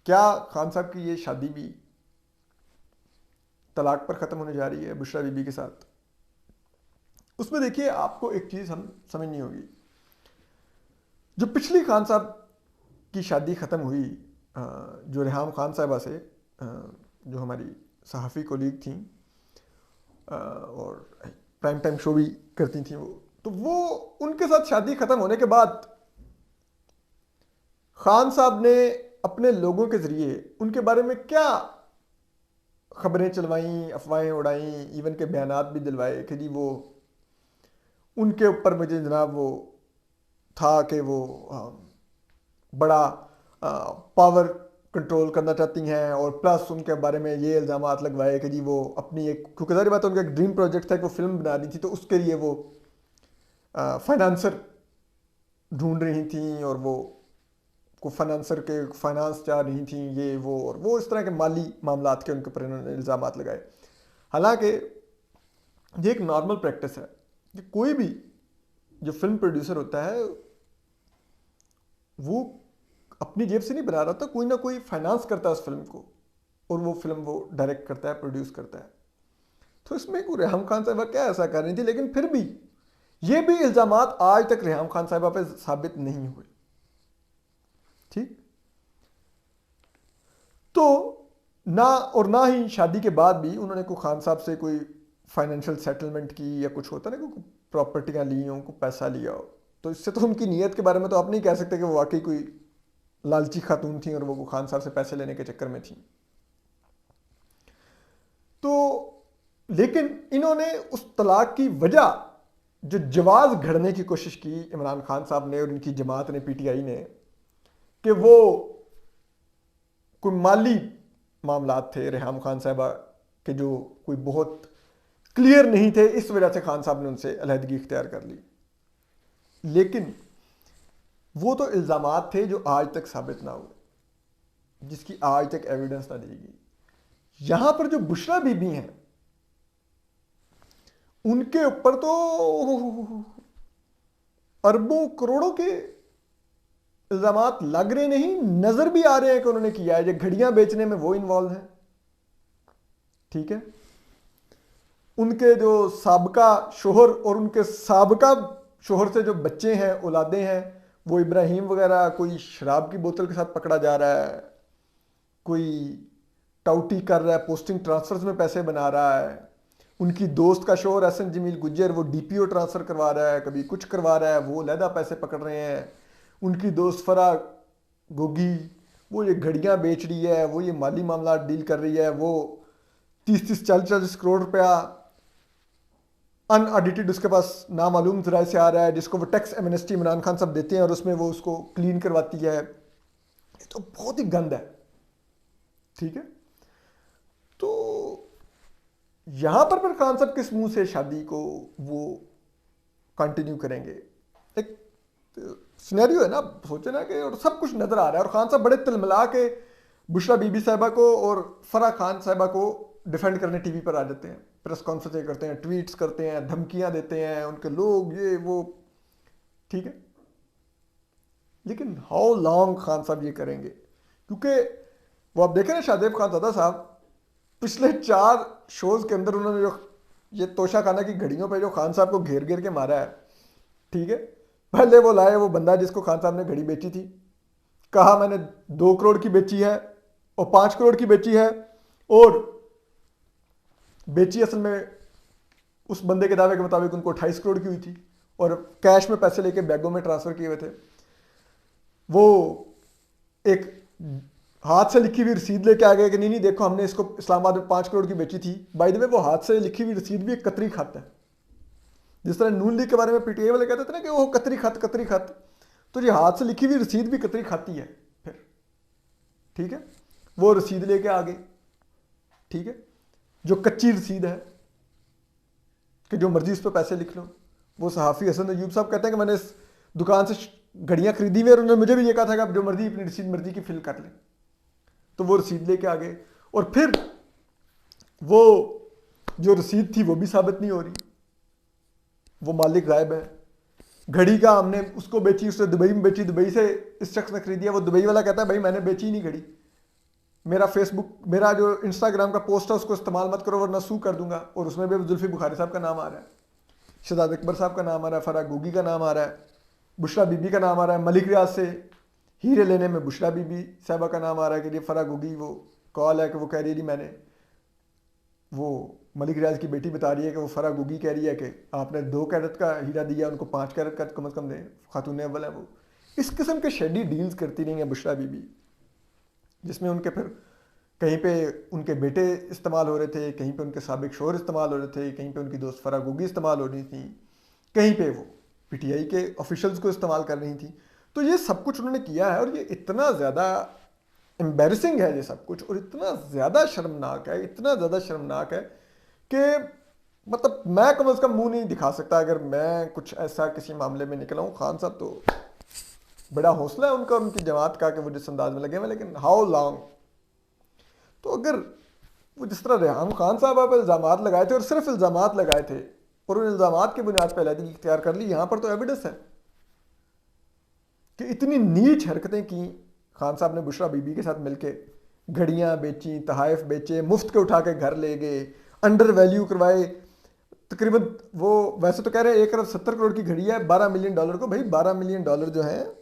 क्या खान साहब की ये शादी भी तलाक पर ख़त्म होने जा रही है बुशरा बीबी के साथ? उसमें देखिए आपको एक चीज़ हम समझनी होगी। जो पिछली खान साहब की शादी ख़त्म हुई, जो रेहाम खान साहबा से, जो हमारी सहाफ़ी कोलीग थी और प्राइम टाइम शो भी करती थी, वो उनके साथ शादी ख़त्म होने के बाद खान साहब ने अपने लोगों के ज़रिए उनके बारे में क्या खबरें चलवाई, अफवाहें उड़ाई, इवन के बयानात भी दिलवाए कि जी वो उनके ऊपर मुझे जनाब वो था कि वो बड़ा पावर कंट्रोल करना चाहती हैं, और प्लस उनके बारे में ये इल्ज़ामात लगवाए कि जी वो अपनी एक, क्योंकि सारी बात उनका एक ड्रीम प्रोजेक्ट था कि वो फिल्म बना रही थी, तो उसके लिए वो फाइनेंसर ढूंढ रही थी और वो को फाइनेंसर के फाइनेंस चाह रही थी, ये वो इस तरह के माली मामलात के उनके ऊपर इन्होंने इल्ज़ामात लगाए। हालांकि ये एक नॉर्मल प्रैक्टिस है कि कोई भी जो फिल्म प्रोड्यूसर होता है वो अपनी जेब से नहीं बना रहा था, कोई ना कोई फाइनेंस करता है उस फिल्म को, और वो फिल्म वो डायरेक्ट करता है, प्रोड्यूस करता है। तो इसमें कोई रेहम खान साहिबा क्या ऐसा कर रही थी, लेकिन फिर भी ये भी इल्ज़ामात आज तक रेहम खान साहिबा पे साबित नहीं हुए। ठीक, तो ना ही शादी के बाद भी उन्होंने कोई खान साहब से कोई फाइनेंशियल सेटलमेंट की या कुछ होता ना, कोई प्रॉपर्टियां ली हो, कोई पैसा लिया हो, तो इससे तो उनकी नीयत के बारे में तो आप नहीं कह सकते कि वो वाकई कोई लालची खातून थी और वो खान साहब से पैसे लेने के चक्कर में थी। तो लेकिन इन्होंने उस तलाक की वजह जो जवाज घड़ने की कोशिश की इमरान खान साहब ने और इनकी जमात ने, पीटीआई ने, कि वो कोई माली मामलात थे रेहाम खान साहबा के जो कोई बहुत क्लियर नहीं थे, इस वजह से खान साहब ने उनसे अलहदगी इख्तियार कर ली। लेकिन वो तो इल्ज़ामात थे जो आज तक साबित ना हुए, जिसकी आज तक एविडेंस ना दी गई। यहां पर जो बुशरा बीबी हैं उनके ऊपर तो अरबों करोड़ों के इल्ज़ामात लग रहे नहीं, नजर भी आ रहे हैं कि उन्होंने किया है। जो घड़ियां बेचने में वो इन्वॉल्व हैं, ठीक है, उनके जो साबका शोहर और उनके साबका शोहर से जो बच्चे हैं, औलादे हैं, वो इब्राहिम वगैरह कोई शराब की बोतल के साथ पकड़ा जा रहा है, कोई टाउटी कर रहा है, पोस्टिंग ट्रांसफर्स में पैसे बना रहा है। उनकी दोस्त का शोहर एहसन जमील गुज्जर वो डीपीओ ट्रांसफ़र करवा रहा है, कभी कुछ करवा रहा है, वो लहदा पैसे पकड़ रहे हैं। उनकी दोस्त फरा गोगी वो ये घड़ियाँ बेच रही है, वो ये माली मामला डील कर रही है, वो 30-40 करोड़ रुपया अनऑडिटेड उसके पास नामालूम ज़राए से आ रहा है, जिसको वो टैक्स एमनेस्टी इमरान खान सब देते हैं और उसमें वो उसको क्लीन करवाती है। ये तो बहुत ही गंद है, ठीक है। तो यहां पर फिर खान साहब किस मुंह से शादी को वो कंटिन्यू करेंगे? एक सिनेरियो है ना, सोचे ना कि और सब कुछ नजर आ रहा है और खान साहब बड़े तिलमिला के बुशरा बीबी साहिबा को और फरा खान साहिबा को डिफेंड करने टीवी पर आ जाते हैं, प्रेस कॉन्फ्रेंस करते हैं, ट्वीट्स करते हैं, धमकियां देते हैं उनके लोग, ये वो, ठीक है। लेकिन हाउ लॉन्ग खान साहब ये करेंगे? क्योंकि वो आप देखें ना, शाहजेब खानजादा साहब पिछले 4 शोज के अंदर उन्होंने जो ये तोशा खाना की घड़ियों पे जो खान साहब को घेर घेर के मारा है, ठीक है। पहले वो लाए वो बंदा जिसको खान साहब ने घड़ी बेची थी, कहा मैंने 2 करोड़ की बेची है और 5 करोड़ की बेची है, और बेची असल में उस बंदे के दावे के मुताबिक उनको 28 करोड़ की हुई थी और कैश में पैसे लेके बैगों में ट्रांसफर किए हुए थे। वो एक हाथ से लिखी हुई रसीद लेके आ गए कि नहीं नहीं देखो हमने इसको इस्लामाबाद में 5 करोड़ की बेची थी। बाय द वे वो हाथ से लिखी हुई रसीद भी एक कतरी खत है, जिस तरह नून लीग के बारे में पीटीआई वाले कहते थे ना कि वो कतरी खत, तो ये हाथ से लिखी हुई रसीद भी कतरी खाती है फिर, ठीक है। वो रसीद लेके आ गए, ठीक है, जो कच्ची रसीद है कि जो मर्जी उस पर पैसे लिख लो। वो सहाफ़ी हसन अयूब साहब कहते हैं कि मैंने इस दुकान से घड़ियां खरीदी हुई और उन्होंने मुझे भी ये कहा था कि आप जो मर्जी अपनी रसीद मर्जी की फिल कर लें। तो वो रसीद लेके आ गए और फिर वो जो रसीद थी वो भी साबित नहीं हो रही, वो मालिक गायब है। घड़ी का हमने उसको बेची, उसने दुबई में बेची, दुबई से इस शख्स ने खरीदी है, वो दुबई वाला कहता है भाई मैंने बेची ही नहीं घड़ी, मेरा फेसबुक, मेरा जो इंस्टाग्राम का पोस्ट है उसको इस्तेमाल मत करो वरना सू कर दूंगा, और उसमें भी अब जुल्फी बुखारी साहब का नाम आ रहा है, शहजाद अकबर साहब का नाम आ रहा है, फराह गोगी का नाम आ रहा है, बुशरा बीबी का नाम आ रहा है, मलिक रियाज से हीरे लेने में बुशरा बीबी साहबा का नाम आ रहा है कि ये फराह गोगी, वो कॉल है कि वो कह रही है मैंने, वो मलिक रियाज की बेटी बता रही है कि वो फराह गोगी कह रही है कि आपने 2 कैरेट का हीरा दिया, उनको 5 कैरेट का कम से कम दें, खातून अव्वल है वो। इस किस्म के शेडी डील्स करती रही हैं बुशरा बीबी, जिसमें उनके फिर कहीं पे उनके बेटे इस्तेमाल हो रहे थे, कहीं पे उनके साबिक शोहर इस्तेमाल हो रहे थे, कहीं पे उनकी दोस्त फराह गोगी इस्तेमाल हो रही थी, कहीं पे वो पीटीआई के ऑफिशियल्स को इस्तेमाल कर रही थी। तो ये सब कुछ उन्होंने किया है और ये इतना ज़्यादा एम्बेरसिंग है ये सब कुछ, और इतना ज़्यादा शर्मनाक है, इतना ज़्यादा शर्मनाक है कि मतलब मैं कम अज़ कम मुंह नहीं दिखा सकता अगर मैं कुछ ऐसा किसी मामले में निकला हूँ। खान साहब तो बड़ा हौसला है उनका, उनकी जमात का कि वो जिस अंदाज में लगे हुए, लेकिन हाउ लॉन्ग। तो अगर वो जिस तरह रेहान खान साहब पर इल्ज़ाम लगाए थे और सिर्फ इल्ज़ाम लगाए थे और उन इल्ज़ाम की बुनियाद पर अलहदगी इख्तियार कर ली, यहाँ पर तो एविडेंस है कि इतनी नीच हरकतें की खान साहब ने बुशरा बीबी के साथ मिलके, घड़ियाँ बेची, तहाइफ बेचे, मुफ्त के उठा के घर ले गए, अंडर वैल्यू करवाए तकरीबन। वो वैसे तो कह रहे हैं 1 अरब 70 करोड़ की घड़ी है, $12 मिलियन को। भाई $12 मिलियन जो है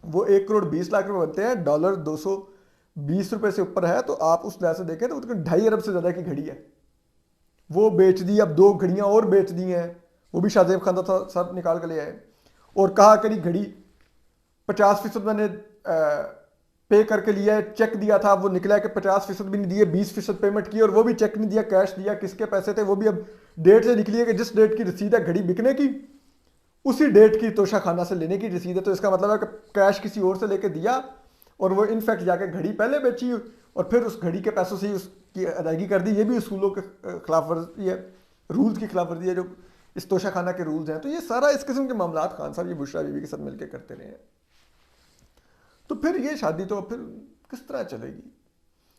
वो 1 करोड़ 20 लाख रुपए बनते हैं, डॉलर 220 रुपए से ऊपर है, तो आप उस लिहाज से देखें तो तकरीबन 2.5 अरब से ज़्यादा की घड़ी है, वो बेच दी। अब 2 घड़ियाँ और बेच दी हैं, वो भी शाहजेब खान साहब निकाल के ले आए और कहा करी घड़ी 50% मैंने पे करके लिया है, चेक दिया था, वो निकला कि 50% भी नहीं दिए, 20% पेमेंट की और वो भी चेक नहीं दिया, कैश दिया। किसके पैसे थे वो भी अब डेट से निकली है कि जिस डेट की रसीद है घड़ी बिकने की, उसी डेट की तोशा खाना से लेने की रसीद है। तो इसका मतलब है कि कैश किसी और से लेके दिया और वो इनफैक्ट जाके घड़ी पहले बेची और फिर उस घड़ी के पैसों से ही उसकी अदायगी कर दी। ये भी उसूलों के खिलाफ वर्जी है, रूल्स की खिलाफ वर्जी है जो इस तोशा खाना के रूल्स हैं। तो ये सारा इस किस्म के मामला खान साहब ये बुशरा बीबी के साथ मिलकर करते रहे हैं। तो फिर ये शादी तो फिर किस तरह चलेगी?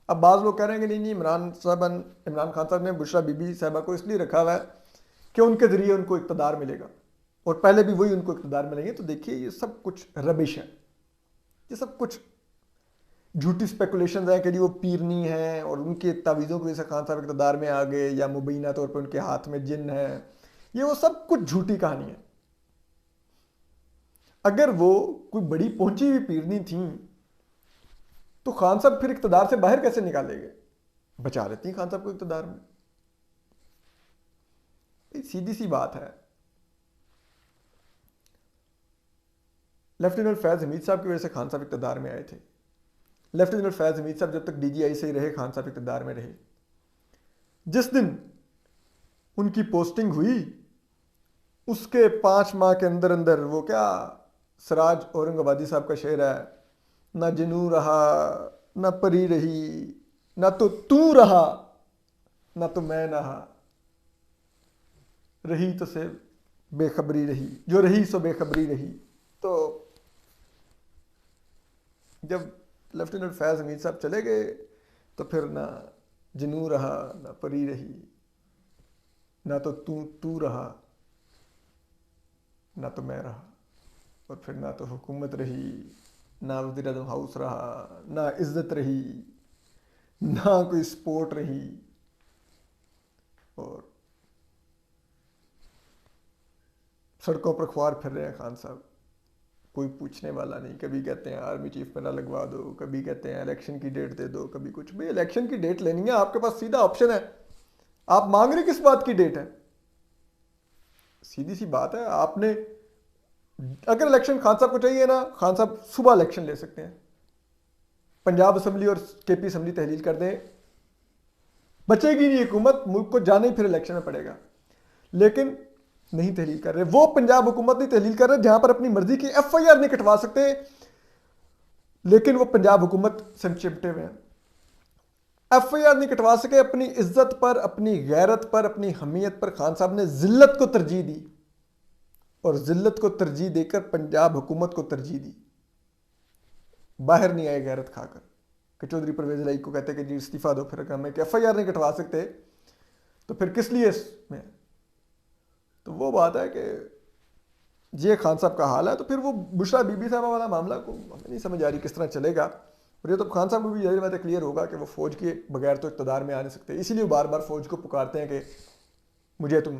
अब बाज़ लोग कह रहे हैं कि नहीं इमरान खान साहब ने बुशरा बीबी साहबा को इसलिए रखा हुआ है कि उनके ज़रिए उनको इक़्तिदार मिलेगा और पहले भी वही उनको इक़्तिदार मिलेंगे। तो देखिए ये सब कुछ रबिश है, ये सब कुछ झूठी स्पेकुलेशन है कि वो पीरनी है और उनके तावीज़ों की वजह से खान साहब इक़्तिदार में आ गए या मुबीना तौर पर उनके हाथ में जिन है। ये वो सब कुछ झूठी कहानी है। अगर वो कोई बड़ी पहुंची हुई पीरनी थी तो खान साहब फिर इक़्तिदार से बाहर कैसे निकालेंगे? बचा लेती हैं खान साहब को इक़्तिदार में। सीधी सी बात है। लेफ्टिनेंट फैज़ हमीद साहब की वजह से खान साहब इक़्तिदार में आए थे। लेफ्टिनेंट फैज़ हमीद साहब जब तक डीजीआई से ही रहे, खान साहब इक़्तिदार में रहे। जिस दिन उनकी पोस्टिंग हुई उसके 5 माह के अंदर अंदर वो क्या सिराज औरंगाबादी साहब का शेर है, ना जिनू रहा ना परी रही, ना तो तू रहा ना तो मैं रहा, रही तो से बेखबरी रही, जो रही सो बेखबरी रही। तो जब लेफ्टिनेंट फैज़ हमीद साहब चले गए तो फिर ना जिनू रहा ना परी रही, ना तो तू रहा ना तो मैं रहा, और फिर ना तो हुकूमत रही, ना वज़ीर आज़म हाउस रहा, ना इज़्ज़त रही, ना कोई स्पोर्ट रही, और सड़कों पर ख्वार फिर रहे हैं खान साहब। कोई पूछने वाला नहीं। कभी कहते हैं आर्मी चीफ पे ना लगवा दो, कभी कहते हैं इलेक्शन की डेट दे दो, कभी कुछ। भाई इलेक्शन की डेट लेनी है, आपके पास सीधा ऑप्शन है, आप मांग रहे किस बात की डेट है? सीधी सी बात है। आपने अगर इलेक्शन खान साहब को चाहिए ना, खान साहब सुबह इलेक्शन ले सकते हैं, पंजाब असम्बली और केपी असम्बली तहलील कर दें, बचेगी नहीं हुकूमत, मुल्क को जाने ही फिर इलेक्शन में पड़ेगा। लेकिन नहीं तहलील कर रहे, वो पंजाब हुकूमत नहीं तहलील कर रहे जहां पर अपनी मर्जी की FIR नहीं कटवा सकते, लेकिन वो पंजाब हुकूमत से चिपटे हुए हैं। FIR नहीं कटवा सके, अपनी इज्जत पर, अपनी गैरत पर, अपनी हमीयत पर खान साहब ने जिल्लत को तरजीह दी, और जिल्लत को तरजीह देकर पंजाब हुकूमत को तरजीह दी। बाहर नहीं आए गैरत खाकर कि चौधरी परवेज इलाही को कहते कि जी इस्तीफा दो, फिर हमें FIR नहीं कटवा सकते तो फिर किस लिए इसमें? तो वो बात है कि ये खान साहब का हाल है। तो फिर वो बुशरा बीबी साहबा वाला मामला को हमें नहीं समझ आ रही किस तरह चलेगा। और ये तो खान साहब को भी यही बात क्लियर होगा कि वो फौज के बगैर तो इक़्तिदार में आ नहीं सकते, इसीलिए बार बार फौज को पुकारते हैं कि मुझे तुम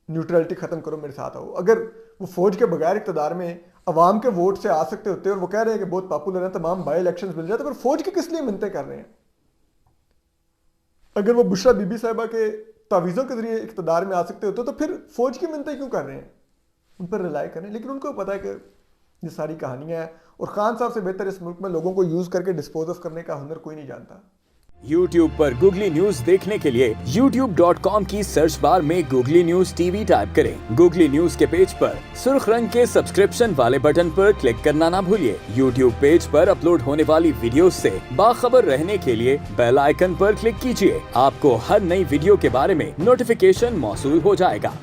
न्यूट्रलिटी ख़त्म करो, मेरे साथ आओ। अगर वो फौज के बगैर इक़्तिदार में अवाम के वोट से आ सकते होते और वो कह रहे हैं कि बहुत पॉपुलर हैं, तमाम बाई इलेक्शन मिल जाते, पर फौज के किस लिए मिन्नतें कर रहे हैं? अगर वो बुशरा बीबी साहिबा के तावीज़ों के जरिए इक़्तिदार में आ सकते होते तो फिर फौज की मिन्नतें क्यों कर रहे हैं? उन पर रिलाई करें। लेकिन उनको पता है कि ये सारी कहानियाँ हैं और खान साहब से बेहतर इस मुल्क में लोगों को यूज़ करके डिस्पोज ऑफ करने का हुनर कोई नहीं जानता। YouTube पर गूगली न्यूज देखने के लिए youtube.com की सर्च बार में गूगली न्यूज टीवी टाइप करें। गूगली न्यूज के पेज पर सुर्ख रंग के सब्सक्रिप्शन वाले बटन पर क्लिक करना ना भूलिए। YouTube पेज पर अपलोड होने वाली वीडियोस से बाखबर रहने के लिए बेल आइकन पर क्लिक कीजिए। आपको हर नई वीडियो के बारे में नोटिफिकेशन मौसूल हो जाएगा।